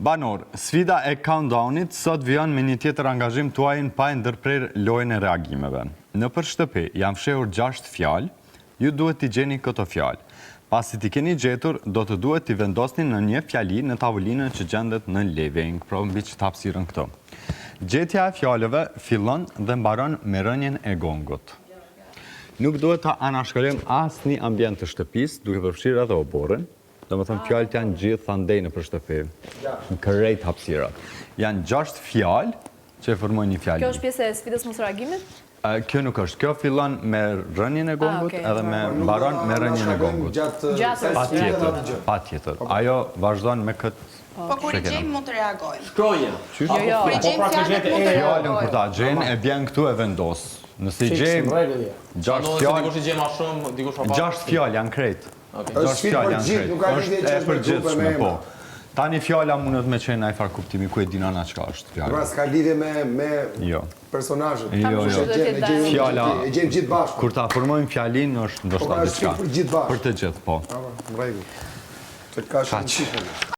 Banor, sfida e countdownit sot vijon me një tjetër angazhim tuajin pa e ndërprer lojën e reagimeve. Në për shtëpi jam fshehur 6 fjalë, ju duhet t'i gjeni këto fjalë. Pasi t'i keni gjetur, do të duhet t'i vendosni në një fjali në tavolinën që gjendet në living, pra mbi që hapësirën këto. Gjetja e fjalëve fillon dhe mbaron me rënien e gongut. Nuk duhet ta anashkalojmë asnjë ambient të shtëpisë, duke përfshirë edhe oborrin. Domethënë fjalët janë gjithë andej në për shtëpi. Në krejt hapësirat. Janë 6 fjalë që e formojnë një fjali. Kjo është pjesë e sfidës mos reagimit? Kjo nuk është. Kjo fillon me rënien e gongut edhe me mbaron me rënien e gongut. Patjetër. Ajo vazhdon me këtë. Po kur i gjejmë mund të reagojmë. Shkroje. Jo. Kur i gjejmë fjalën mund të Fjallën reagojmë. kur ta gjejmë e bjen këtu e vendos. Nëse i gjejmë 6 fjalë, Dikush i gjem ma shumë, dikush ma pak. 6 fjalë janë krejt. 6 sfidë fjalë për janë gjithë, krejt. nuk ka lidhje që Është e është me përgjithshme, grupe me po. emra. Tani fjala mundet me qenë ai far kuptimi ku e dina na çka është fjala. Pra s'ka lidhje me Jo. personazhet. Jo. Fjala E gjejmë gjithë bashkë. kur ta formojmë fjalin është ndoshta Po, ka diçka. sfidë për gjithë bashkë. Për të gjithë, po. Në rregull. Se ka shumë shifre.